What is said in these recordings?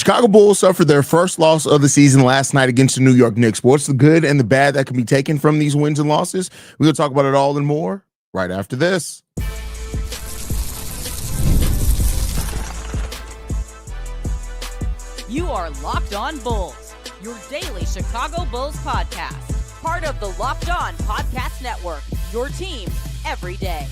Chicago Bulls suffered their first loss of the season last night against the New York Knicks. But what's the good and the bad that can be taken from these wins and losses? We're going to talk about it all and more right after this. You are Locked On Bulls, your daily Chicago Bulls podcast. Part of the Locked On Podcast Network, your team every day.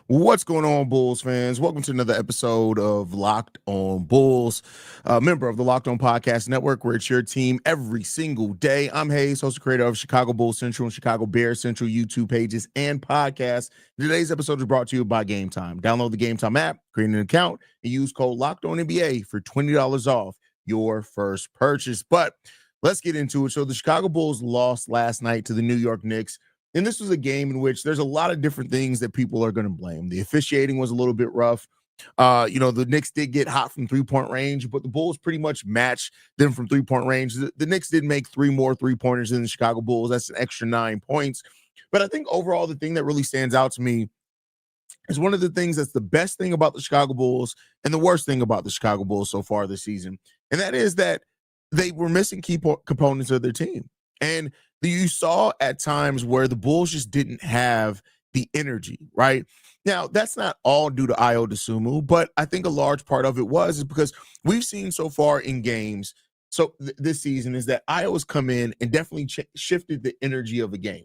What's going on, Bulls fans? Welcome to another episode of Locked On Bulls, a member of the Locked On Podcast Network, where it's your team every single day. I'm Haize, host and creator of Chicago Bulls Central and Chicago Bears Central YouTube pages and podcasts. Today's episode is brought to you by Game Time. Download the Game Time app, create an account, and use code LOCKEDONNBA for $20 off your first purchase. But let's get into it. So the Chicago Bulls lost last night to the New York Knicks. And this was a game in which there's a lot of different things that people are going to blame. The officiating was a little bit rough. The Knicks did get hot from three-point range, but the Bulls pretty much matched them from three-point range. The Knicks did make 3 more three-pointers than the Chicago Bulls. That's an extra 9 points. But I think overall, the thing that really stands out to me is one of the things that's the best thing about the Chicago Bulls and the worst thing about the Chicago Bulls so far this season. And that is that they were missing key components of their team. And you saw at times where the Bulls just didn't have the energy, right? Now, that's not all due to Ayo Dosunmu, but I think a large part of it is because we've seen so far in games this season is that Ayo has come in and definitely shifted the energy of the game.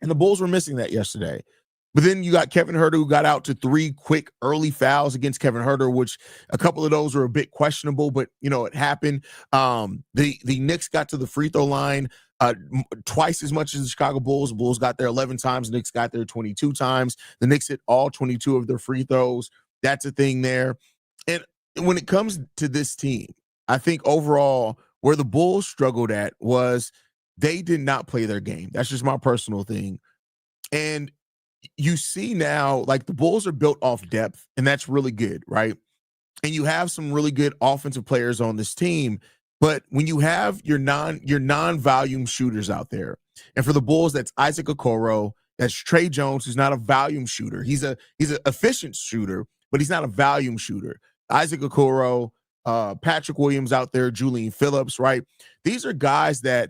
And the Bulls were missing that yesterday. But then you got Kevin Huerter, who got out to 3 quick early fouls against Kevin Huerter, which a couple of those were a bit questionable, but, it happened. The Knicks got to the free throw line twice as much as the Chicago Bulls. The Bulls got there 11 times. The Knicks got there 22 times. The Knicks hit all 22 of their free throws. That's a thing there. And when it comes to this team, I think overall where the Bulls struggled at was they did not play their game. That's just my personal thing. And you see now, like, the Bulls are built off depth, and that's really good, right? And you have some really good offensive players on this team, but when you have your non-volume shooters out there, and for the Bulls, that's Isaac Okoro, that's Trey Jones, who's not a volume shooter. He's an efficient shooter, but he's not a volume shooter. Isaac Okoro, Patrick Williams out there, Julian Phillips, right? These are guys that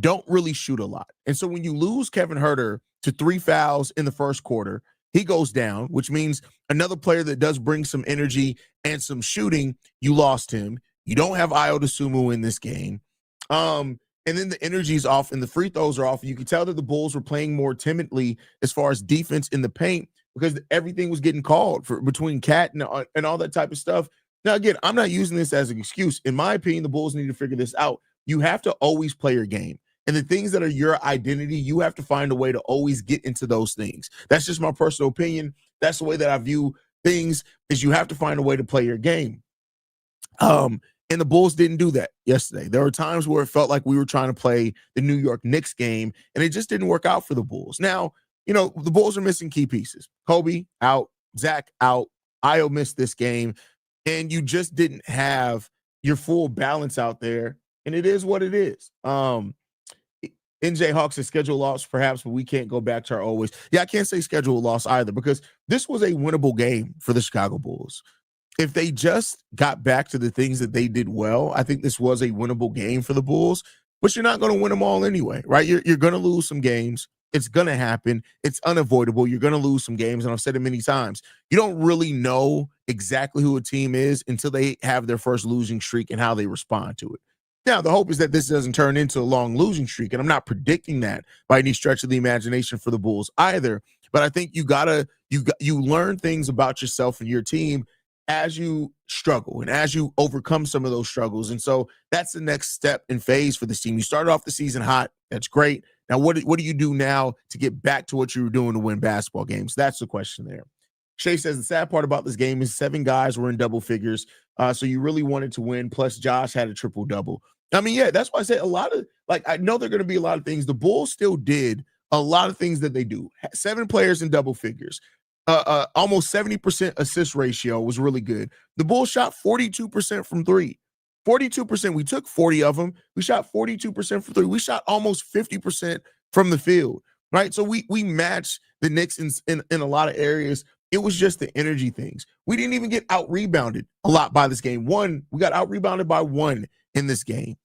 don't really shoot a lot. And so when you lose Kevin Huerter to 3 fouls in the first quarter, he goes down, which means another player that does bring some energy and some shooting, you lost him. You don't have Ayo Dosunmu in this game. And then the energy's off and the free throws are off. You could tell that the Bulls were playing more timidly as far as defense in the paint because everything was getting called for between Cat and all that type of stuff. Now, again, I'm not using this as an excuse. In my opinion, the Bulls need to figure this out. You have to always play your game. And the things that are your identity, you have to find a way to always get into those things. That's just my personal opinion. That's the way that I view things, is you have to find a way to play your game. And the Bulls didn't do that yesterday. There were times where it felt like we were trying to play the New York Knicks game, and it just didn't work out for the Bulls. Now, the Bulls are missing key pieces. Coby out, Zach out, Ayo missed this game, and you just didn't have your full balance out there, and it is what it is. NJ Hawks said schedule loss, perhaps, but we can't go back to our always. Yeah, I can't say schedule loss either because this was a winnable game for the Chicago Bulls. If they just got back to the things that they did well, I think this was a winnable game for the Bulls, but you're not going to win them all anyway, right? You're going to lose some games. It's going to happen. It's unavoidable. You're going to lose some games, and I've said it many times. You don't really know exactly who a team is until they have their first losing streak and how they respond to it. Now, the hope is that this doesn't turn into a long losing streak, and I'm not predicting that by any stretch of the imagination for the Bulls either. But I think you learn things about yourself and your team as you struggle and as you overcome some of those struggles. And so that's the next step and phase for this team. You started off the season hot. That's great. Now, what do you do now to get back to what you were doing to win basketball games? That's the question there. Shay says the sad part about this game is 7 guys were in double figures. So you really wanted to win. Plus, Josh had a triple-double. I mean, yeah, that's why I said a lot of, I know there are going to be a lot of things. The Bulls still did a lot of things that they do. 7 players in double figures. Almost 70% assist ratio was really good. The Bulls shot 42% from 3. 42%. We took 40 of them. We shot 42% from 3. We shot almost 50% from the field, right? So we match the Knicks in a lot of areas It was just the energy things. We didn't even get out-rebounded a lot by this game. We got out-rebounded by 1 in this game.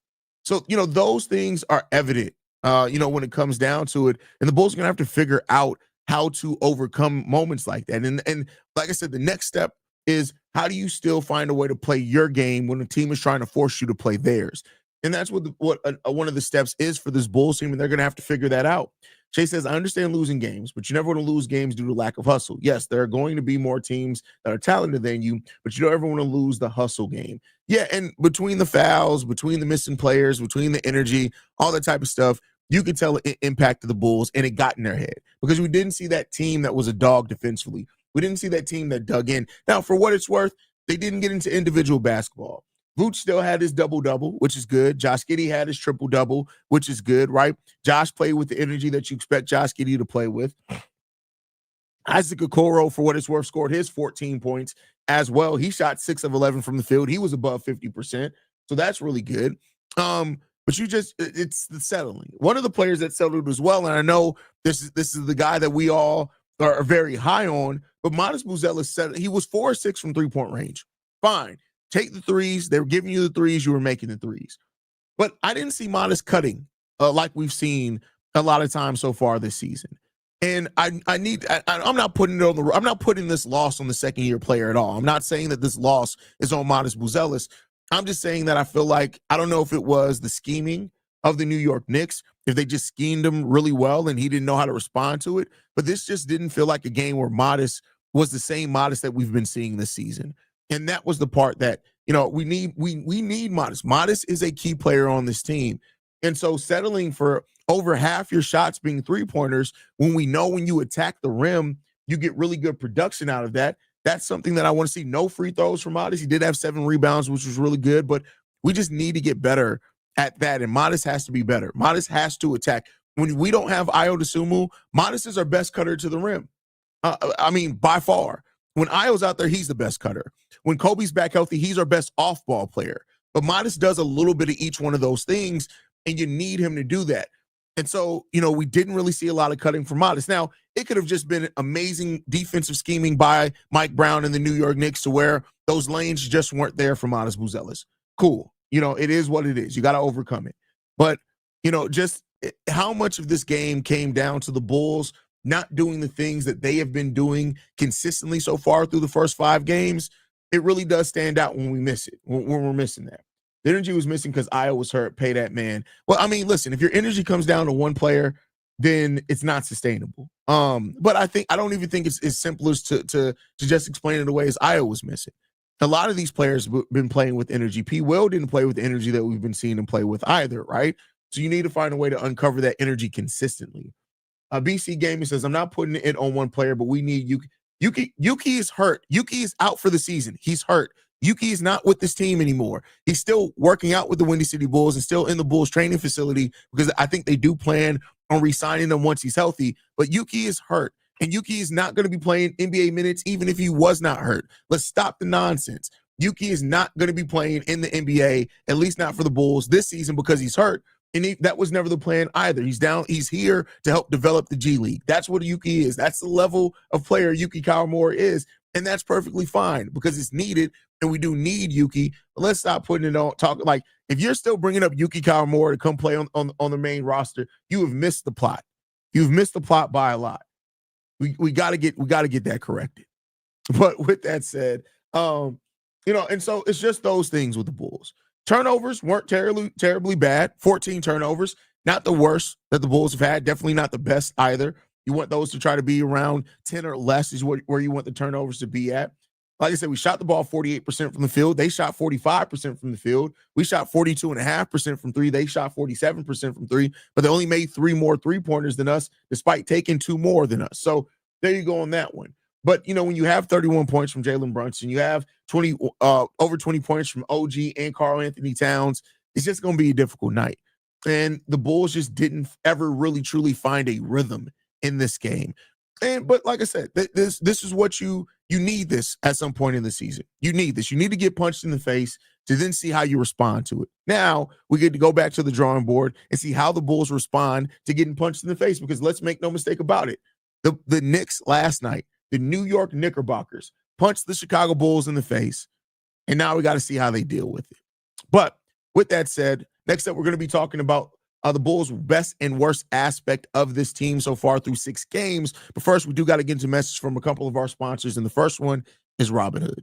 So, those things are evident, when it comes down to it. And the Bulls are going to have to figure out how to overcome moments like that. And like I said, the next step is, how do you still find a way to play your game when the team is trying to force you to play theirs? And that's what one of the steps is for this Bulls team, and they're going to have to figure that out. Shay says, I understand losing games, but you never want to lose games due to lack of hustle. Yes, there are going to be more teams that are talented than you, but you don't ever want to lose the hustle game. Yeah, and between the fouls, between the missing players, between the energy, all that type of stuff, you could tell it impacted the Bulls, and it got in their head because we didn't see that team that was a dog defensively. We didn't see that team that dug in. Now, for what it's worth, they didn't get into individual basketball. Vooch still had his double-double, which is good. Josh Giddey had his triple-double, which is good, right? Josh played with the energy that you expect Josh Giddey to play with. Isaac Okoro, for what it's worth, scored his 14 points as well. He shot 6 of 11 from the field. He was above 50%, so that's really good. But it's the settling. One of the players that settled as well, and I know this is the guy that we all are very high on, but Matas Buzelis said he was 4-6 from three-point range. Fine. Take the threes. They were giving you the threes. You were making the threes. But I didn't see Matas cutting like we've seen a lot of times so far this season. And I'm not putting this loss on the second-year player at all. I'm not saying that this loss is on Matas Buzelis. I'm just saying that I feel like, I don't know if it was the scheming of the New York Knicks, if they just schemed him really well and he didn't know how to respond to it. But this just didn't feel like a game where Matas was the same Matas that we've been seeing this season. And that was the part that, we need Matas. Matas is a key player on this team. And so settling for over half your shots being three-pointers, when we know when you attack the rim, you get really good production out of that. That's something that I want to see. No free throws from Matas. He did have 7 rebounds, which was really good, but we just need to get better at that. And Matas has to be better. Matas has to attack. When we don't have Ayo Dosunmu, Matas is our best cutter to the rim. By far. When Ayo's out there, he's the best cutter. When Coby's back healthy, he's our best off-ball player. But Matas does a little bit of each one of those things, and you need him to do that. And so, we didn't really see a lot of cutting from Matas. Now, it could have just been amazing defensive scheming by Mike Brown and the New York Knicks to where those lanes just weren't there for Matas Buzelis. Cool. It is what it is. You got to overcome it. But, just how much of this game came down to the Bulls not doing the things that they have been doing consistently so far through the first 5 games, it really does stand out when we miss it, when we're missing that. The energy was missing because Ayo was hurt. Pay that man. Well, listen, if your energy comes down to one player, then it's not sustainable. But I don't even think it's as simple as to just explain it away as Ayo was missing. A lot of these players have been playing with energy. P. Will didn't play with the energy that we've been seeing him play with either, right? So you need to find a way to uncover that energy consistently. BC Gaming says, I'm not putting it on one player, but we need Yuki. Yuki is hurt. Yuki is out for the season. He's hurt. Yuki is not with this team anymore. He's still working out with the Windy City Bulls and still in the Bulls training facility because I think they do plan on re-signing him once he's healthy. But Yuki is hurt, and Yuki is not going to be playing NBA minutes even if he was not hurt. Let's stop the nonsense. Yuki is not going to be playing in the NBA, at least not for the Bulls this season because he's hurt. And that was never the plan either. He's here to help develop the G League. That's what Yuki is. That's the level of player Yuki Kawamura is. And that's perfectly fine because it's needed. And we do need Yuki. But let's stop putting it on talk. Like, if you're still bringing up Yuki Kawamura to come play on the main roster, you have missed the plot. You've missed the plot by a lot. We got to get that corrected. But with that said, and so it's just those things with the Bulls. Turnovers weren't terribly bad. 14 turnovers, not the worst that the Bulls have had. Definitely not the best either. You want those to try to be around 10 or less is where you want the turnovers to be at. Like I said, we shot the ball 48% from the field. They shot 45% from the field. We shot 42.5% from 3. They shot 47% from 3, but they only made 3 more three-pointers than us, despite taking 2 more than us. So there you go on that one. But, when you have 31 points from Jalen Brunson, you have over 20 points from OG and Karl Anthony Towns, it's just going to be a difficult night. And the Bulls just didn't ever really truly find a rhythm in this game. But like I said, this is what you need this at some point in the season. You need this. You need to get punched in the face to then see how you respond to it. Now we get to go back to the drawing board and see how the Bulls respond to getting punched in the face, because let's make no mistake about it. The Knicks last night, The New York Knickerbockers punched the Chicago Bulls in the face, and now we got to see how they deal with it. But with that said, next up, we're going to be talking about the Bulls' best and worst aspect of this team so far through 6 games. But first, we do got to get into a message from a couple of our sponsors, and the first one is Robinhood.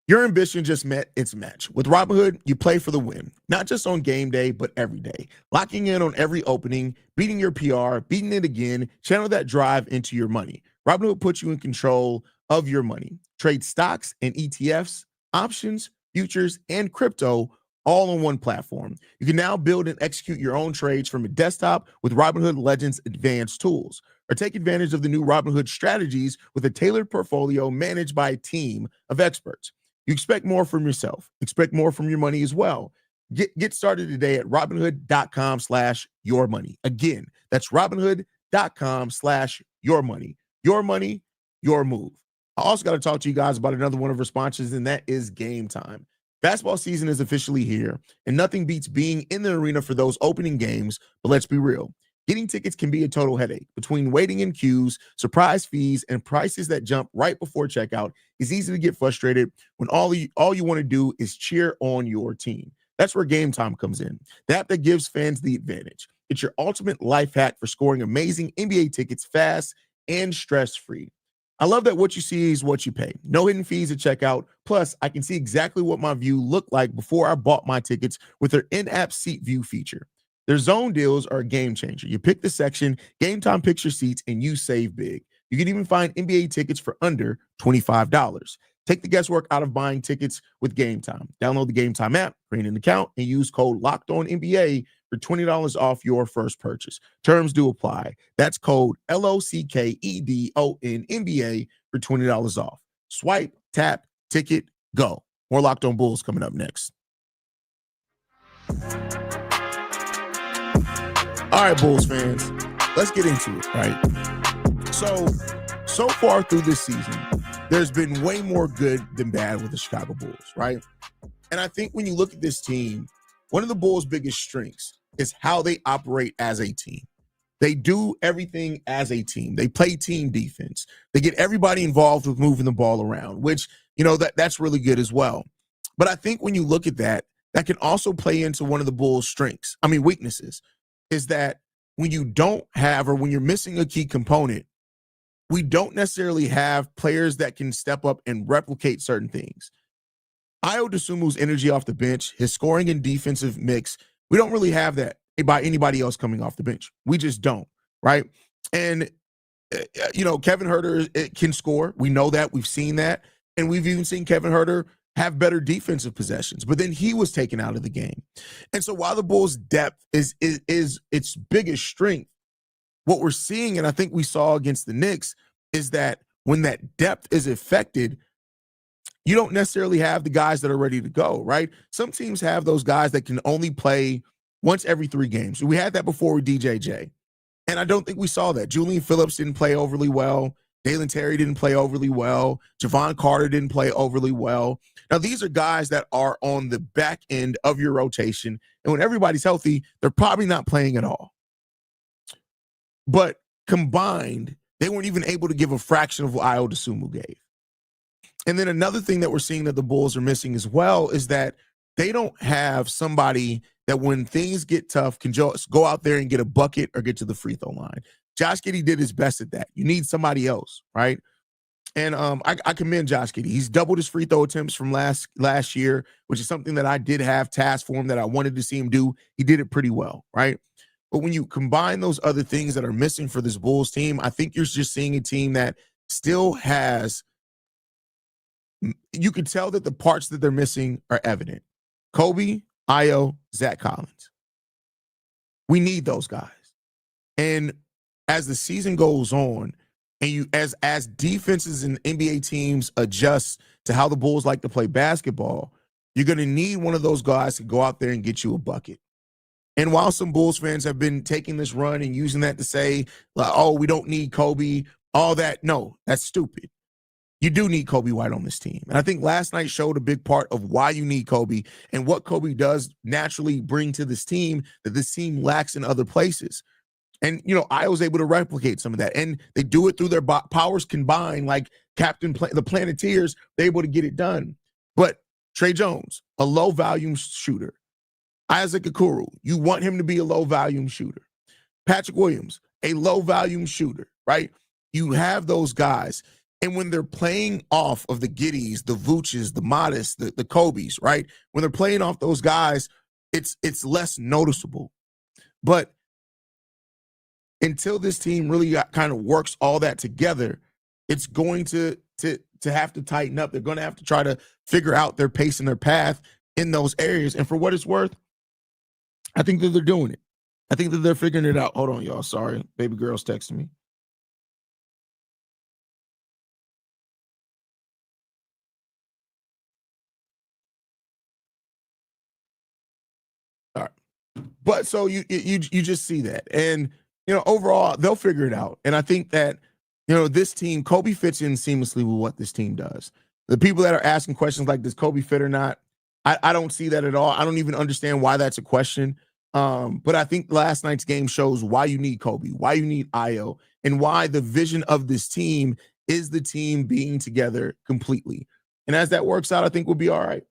Your ambition just met its match. With Robinhood, you play for the win, not just on game day, but every day. Locking in on every opening, beating your PR, beating it again, channel that drive into your money. Robinhood puts you in control of your money. Trade stocks and ETFs, options, futures, and crypto all on one platform. You can now build and execute your own trades from a desktop with Robinhood Legends advanced tools, or take advantage of the new Robinhood strategies with a tailored portfolio managed by a team of experts. You expect more from yourself. Expect more from your money as well. Get started today at Robinhood.com/yourmoney. Again, that's Robinhood.com/yourmoney. Your money, your move. I also got to talk to you guys about another one of our sponsors, and that is Game Time. Basketball season is officially here, and nothing beats being in the arena for those opening games. But let's be real. Getting tickets can be a total headache. Between waiting in queues, surprise fees, and prices that jump right before checkout, it's easy to get frustrated when all you want to do is cheer on your team. That's where Game Time comes in, the app that gives fans the advantage. It's your ultimate life hack for scoring amazing NBA tickets fast and stress-free. I love that what you see is what you pay. No hidden fees at checkout. Plus, I can see exactly what my view looked like before I bought my tickets with their in-app seat view feature. Their zone deals are a game changer. You pick the section, Game Time picks your seats, and you save big. You can even find NBA tickets for under $25. Take the guesswork out of buying tickets with Game Time. Download the Game Time app, create an account, and use code LOCKEDONNBA for $20 off your first purchase. Terms do apply. That's code LOCKEDONNBA for $20 off. Swipe, tap, ticket, go. More Locked On Bulls coming up next. All right, Bulls fans, let's get into it, right? So far through this season, there's been way more good than bad with the Chicago Bulls, right? And I think when you look at this team, one of the Bulls' biggest strengths is how they operate as a team. They do everything as a team. They play team defense. They get everybody involved with moving the ball around, which, that's really good as well. But I think when you look at that, that can also play into one of the Bulls' weaknesses, is that when you don't have, or when you're missing a key component, we don't necessarily have players that can step up and replicate certain things. Ayo Dosunmu's energy off the bench, his scoring and defensive mix, we don't really have that by anybody else coming off the bench. We just don't, right? And, Kevin Huerter can score. We know that. We've seen that. And we've even seen Kevin Huerter have better defensive possessions, but then he was taken out of the game. And so while the Bulls' depth is its biggest strength, what we're seeing, and I think we saw against the Knicks, is that when that depth is affected, you don't necessarily have the guys that are ready to go, right? Some teams have those guys that can only play once every 3 games. We had that before with DJJ, and I don't think we saw that. Julian Phillips didn't play overly well. Dalen Terry didn't play overly well. Javon Carter didn't play overly well. Now, these are guys that are on the back end of your rotation, and when everybody's healthy, they're probably not playing at all. But combined, they weren't even able to give a fraction of what Ayo Dosunmu gave. And then another thing that we're seeing that the Bulls are missing as well is that they don't have somebody that when things get tough can just go out there and get a bucket or get to the free throw line. Josh Giddey did his best at that. You need somebody else, right? And I commend Josh Giddey. He's doubled his free throw attempts from last year, which is something that I did have tasked for him that I wanted to see him do. He did it pretty well, right? But when you combine those other things that are missing for this Bulls team, I think you're just seeing a team that still has, you can tell that the parts that they're missing are evident. Coby, Ayo, Zach Collins. We need those guys. And as the season goes on, and as defenses and NBA teams adjust to how the Bulls like to play basketball, you're going to need one of those guys to go out there and get you a bucket. And while some Bulls fans have been taking this run and using that to say, oh, we don't need Coby, all that, no, that's stupid. You do need Coby White on this team. And I think last night showed a big part of why you need Coby and what Coby does naturally bring to this team that this team lacks in other places. And, Ayo's able to replicate some of that. And they do it through their powers combined, like the Planeteers, they're able to get it done. But Trey Jones, a low-volume shooter. Isaac Okoro, you want him to be a low-volume shooter. Patrick Williams, a low-volume shooter, right? You have those guys. And when they're playing off of the Giddies, the Vuces, the Matas, the Cobys, right? When they're playing off those guys, it's less noticeable. But until this team really kind of works all that together, it's going to have to tighten up. They're going to have to try to figure out their pace and their path in those areas. And for what it's worth, I think that they're doing it. I think that they're figuring it out. Hold on, y'all. Sorry. Baby girl's texting me. All right. But so you just see that. And, overall, they'll figure it out. And I think that, this team, Coby fits in seamlessly with what this team does. The people that are asking questions like, does Coby fit or not? I don't see that at all. I don't even understand why that's a question. But I think last night's game shows why you need Coby, why you need Ayo, and why the vision of this team is the team being together completely. And as that works out, I think we'll be all right.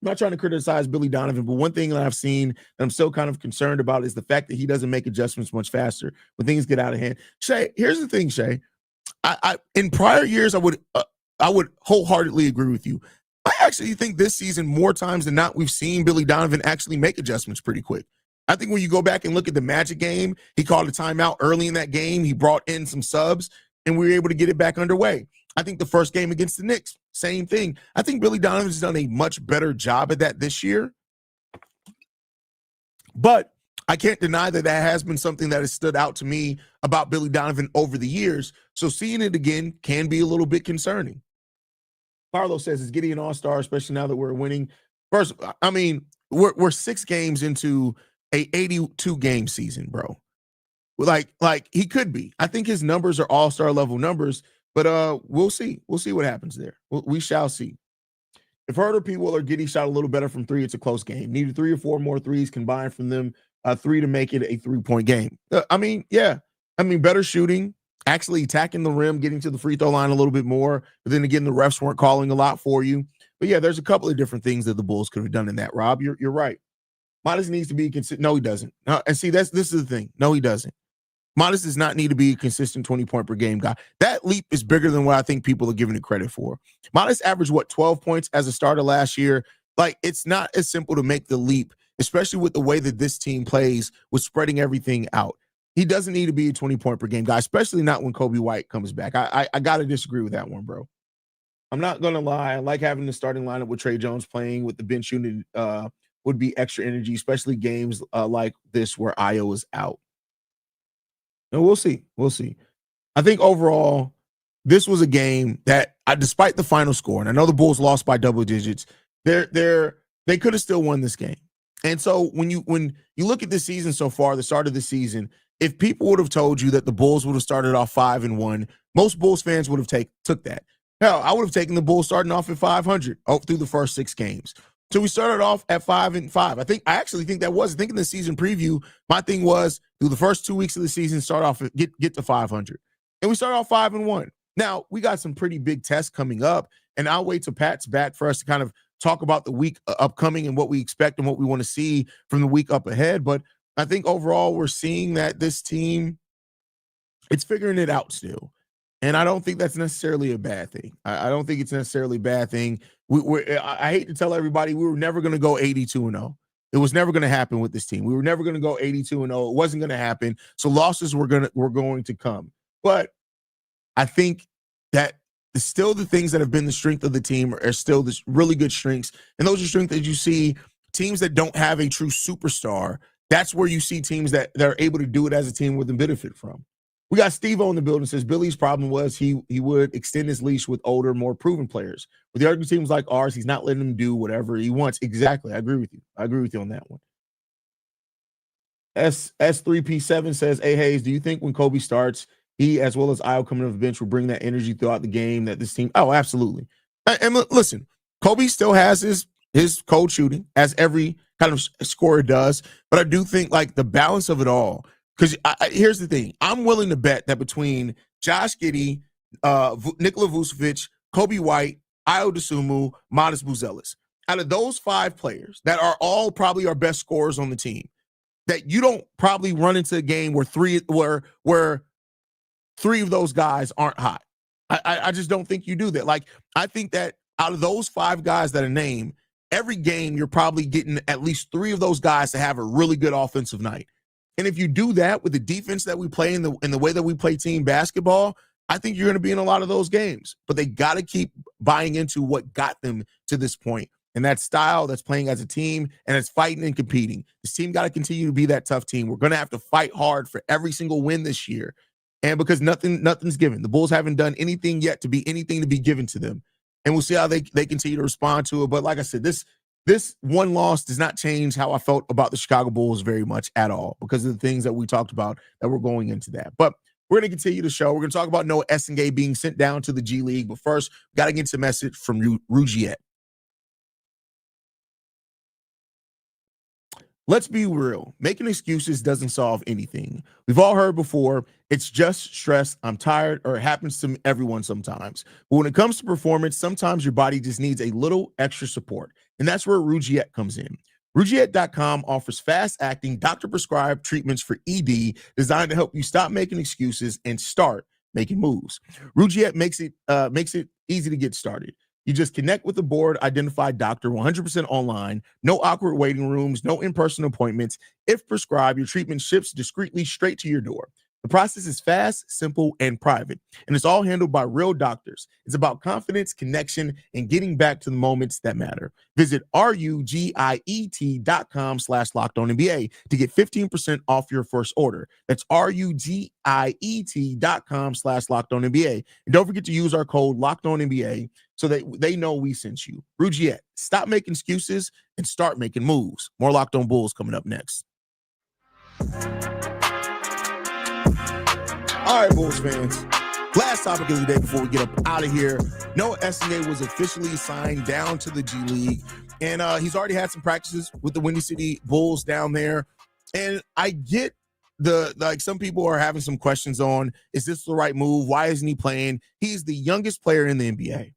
I'm not trying to criticize Billy Donovan, but one thing that I've seen that I'm still kind of concerned about is the fact that he doesn't make adjustments much faster when things get out of hand. Shay, here's the thing, Shay. I in prior years, I would wholeheartedly agree with you. I actually think this season, more times than not, we've seen Billy Donovan actually make adjustments pretty quick. I think when you go back and look at the Magic game, he called a timeout early in that game. He brought in some subs, and we were able to get it back underway. I think the first game against the Knicks, same thing. I think Billy Donovan's done a much better job at that this year. But I can't deny that has been something that has stood out to me about Billy Donovan over the years. So seeing it again can be a little bit concerning. Carlos says, is Giddey an all-star, especially now that we're winning? First, I mean, we're 6 games into a 82-game season, bro. Like he could be. I think his numbers are all-star level numbers, but we'll see. We'll see what happens there. We shall see. If Huerter, P. Will, or Giddey shot a little better from 3, it's a close game. Needed 3 or 4 more threes combined from them, 3 to make it a 3-point game. Yeah. Better shooting, actually attacking the rim, getting to the free throw line a little bit more. But then again, the refs weren't calling a lot for you. But yeah, there's a couple of different things that the Bulls could have done in that, Rob. You're right. Matas needs to be consistent. No, he doesn't. And see, this is the thing. No, he doesn't. Matas does not need to be a consistent 20-point per game guy. That leap is bigger than what I think people are giving it credit for. Matas averaged, 12 points as a starter last year? Like, it's not as simple to make the leap, especially with the way that this team plays with spreading everything out. He doesn't need to be a 20-point per game guy, especially not when Coby White comes back. I got to disagree with that one, bro. I'm not going to lie. I like having the starting lineup with Trey Jones playing with the bench unit would be extra energy, especially games like this where Ayo is out. And we'll see. We'll see. I think overall, this was a game that, despite the final score, and I know the Bulls lost by double digits, they could have still won this game. And so when you look at this season so far, the start of the season, if people would have told you that the Bulls would have started off 5-1, most Bulls fans would have took that. Hell, I would have taken the Bulls starting off at 500 through the first 6 games. So we started off at 5-5. I actually think that was. I think in the season preview, my thing was through the first 2 weeks of the season, start off get to 500, and we started off 5-1. Now we got some pretty big tests coming up, and I'll wait till Pat's back for us to kind of talk about the week upcoming and what we expect and what we want to see from the week up ahead. But I think overall we're seeing that this team, it's figuring it out still. And I don't think that's necessarily a bad thing. I don't think it's necessarily a bad thing. I hate to tell everybody we were never going to go 82-0. It was never going to happen with this team. We were never going to go 82-0. It wasn't going to happen. So losses were going to come. But I think that still the things that have been the strength of the team are still this really good strengths. And those are strengths that you see teams that don't have a true superstar. That's where you see teams that are able to do it as a team with them benefit from. We got Steve-O in the building. Says Billy's problem was he would extend his leash with older, more proven players. With the other teams like ours, he's not letting them do whatever he wants. Exactly. I agree with you. I agree with you on that one. S3P7 says, hey, Haize, do you think when Coby starts, he, as well as Ayo coming off the bench, will bring that energy throughout the game that this team? Oh, absolutely. And listen, Coby still has his cold shooting, as every kind of scorer does. But I do think, like, the balance of it all, Because here's the thing. I'm willing to bet that between Josh Giddey, Nikola Vucevic, Coby White, Ayo Dosunmu, Matas Buzelis, out of those 5 players that are all probably our best scorers on the team, that you don't probably run into a game where three of those guys aren't hot. I just don't think you do that. Like, I think that out of those 5 guys that are named, every game you're probably getting at least 3 of those guys to have a really good offensive night. And if you do that with the defense that we play in the way that we play team basketball, I think you're going to be in a lot of those games. But they got to keep buying into what got them to this point. And that style, that's playing as a team, and it's fighting and competing. This team got to continue to be that tough team. We're going to have to fight hard for every single win this year. And because nothing's given. The Bulls haven't done anything yet to be anything to be given to them. And we'll see how they continue to respond to it. But like I said, this one loss does not change how I felt about the Chicago Bulls very much at all, because of the things that we talked about that we're going into that. But we're going to continue the show. We're going to talk about Noah Essengue being sent down to the G League. But first, we got to get to a message from Rugiet. Let's be real. Making excuses doesn't solve anything. We've all heard before, it's just stress, I'm tired, or it happens to everyone sometimes. But when it comes to performance, sometimes your body just needs a little extra support. And that's where Rugiet comes in. Rugiet.com offers fast-acting, doctor-prescribed treatments for ED designed to help you stop making excuses and start making moves. Rugiet makes it easy to get started. You just connect with a board-identified doctor 100% online, no awkward waiting rooms, no in-person appointments. If prescribed, your treatment ships discreetly straight to your door. The process is fast, simple, and private, and it's all handled by real doctors. It's about confidence, connection, and getting back to the moments that matter. Visit rugiet.com/LockedOnNBA to get 15% off your first order. That's rugiet.com/LockedOnNBA. And don't forget to use our code LockedOnNBA so that they know we sent you. Rugiet, stop making excuses and start making moves. More Locked On Bulls coming up next. All right, Bulls fans. Last topic of the day before we get up out of here. Noah Essengue was officially signed down to the G League, and he's already had some practices with the Windy City Bulls down there. And I get some people are having some questions on, is this the right move? Why isn't he playing? He's the youngest player in the NBA.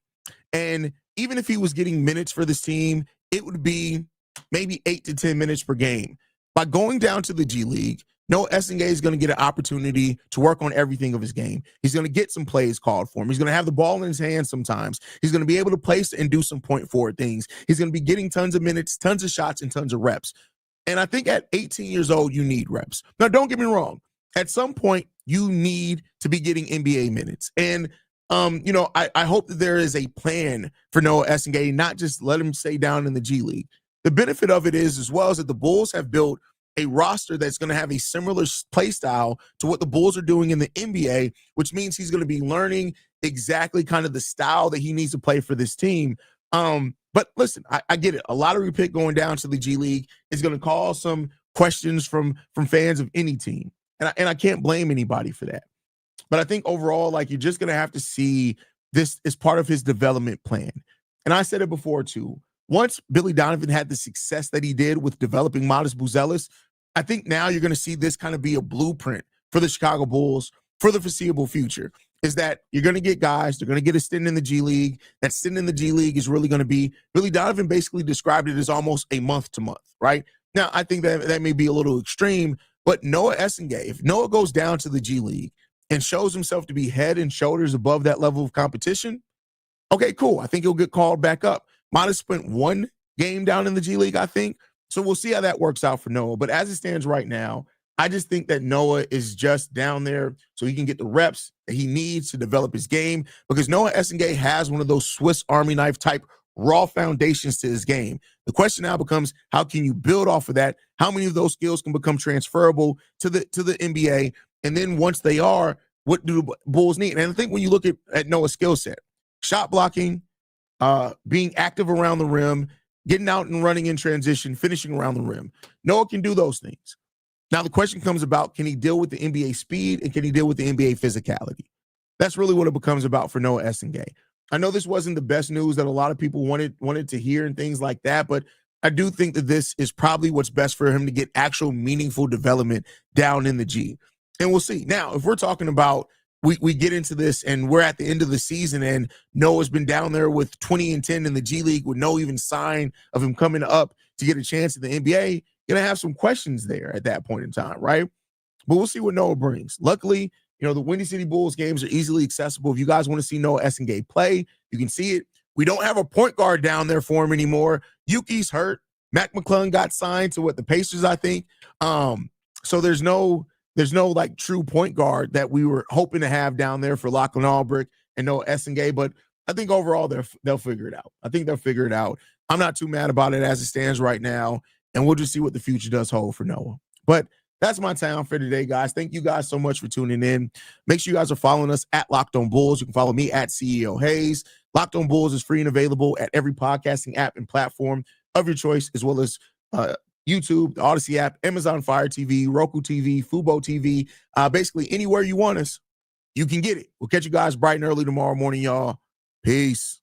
And even if he was getting minutes for this team, it would be maybe 8 to 10 minutes per game. By going down to the G League, Noah Essengue is going to get an opportunity to work on everything of his game. He's going to get some plays called for him. He's going to have the ball in his hands sometimes. He's going to be able to place and do some point forward things. He's going to be getting tons of minutes, tons of shots, and tons of reps. And I think at 18 years old, you need reps. Now, don't get me wrong. At some point, you need to be getting NBA minutes. And, I hope that there is a plan for Noah Essengue, not just let him stay down in the G League. The benefit of it is, as well, as that the Bulls have built a roster that's going to have a similar play style to what the Bulls are doing in the NBA, which means he's going to be learning exactly kind of the style that he needs to play for this team. But listen, I get it. A lot of repick going down to the G League is going to cause some questions from fans of any team. And I can't blame anybody for that. But I think overall, like, you're just going to have to see this as part of his development plan. And I said it before, too. Once Billy Donovan had the success that he did with developing Matas Buzelis, I think now you're going to see this kind of be a blueprint for the Chicago Bulls for the foreseeable future, is that you're going to get guys, they're going to get a stint in the G League. That stint in the G League is really going to be, Billy Donovan basically described it as almost a month to month, right? Now, I think that may be a little extreme, but Noah Essengue, if Noah goes down to the G League and shows himself to be head and shoulders above that level of competition, okay, cool. I think he'll get called back up. Matas spent one game down in the G League, I think. So we'll see how that works out for Noah. But as it stands right now, I just think that Noah is just down there so he can get the reps that he needs to develop his game, because Noah Essengue has one of those Swiss Army knife type raw foundations to his game. The question now becomes, how can you build off of that? How many of those skills can become transferable to the NBA? And then once they are, what do the Bulls need? And I think when you look at Noah's skill set, shot blocking, being active around the rim, getting out and running in transition, finishing around the rim, Noah can do those things. Now, the question comes about, can he deal with the NBA speed and can he deal with the NBA physicality? That's really what it becomes about for Noah Essengue. I know this wasn't the best news that a lot of people wanted to hear and things like that, but I do think that this is probably what's best for him to get actual meaningful development down in the G. And we'll see. Now, if we're talking about we get into this and we're at the end of the season and Noah's been down there with 20-10 in the G League with no even sign of him coming up to get a chance in the NBA, you're going to have some questions there at that point in time, right? But we'll see what Noah brings. Luckily, the Windy City Bulls games are easily accessible. If you guys want to see Noah Essengue play, you can see it. We don't have a point guard down there for him anymore. Yuki's hurt. Mac McClung got signed to the Pacers, I think. So there's no like true point guard that we were hoping to have down there for Lachlan Albrecht and Noah Essengue, but I think overall they'll figure it out. I think they'll figure it out. I'm not too mad about it as it stands right now, and we'll just see what the future does hold for Noah. But that's my time for today, guys. Thank you guys so much for tuning in. Make sure you guys are following us at Locked On Bulls. You can follow me at CEO Haize. Locked On Bulls is free and available at every podcasting app and platform of your choice, as well as YouTube, the Odyssey app, Amazon Fire TV, Roku TV, Fubo TV, basically anywhere you want us, you can get it. We'll catch you guys bright and early tomorrow morning, y'all. Peace.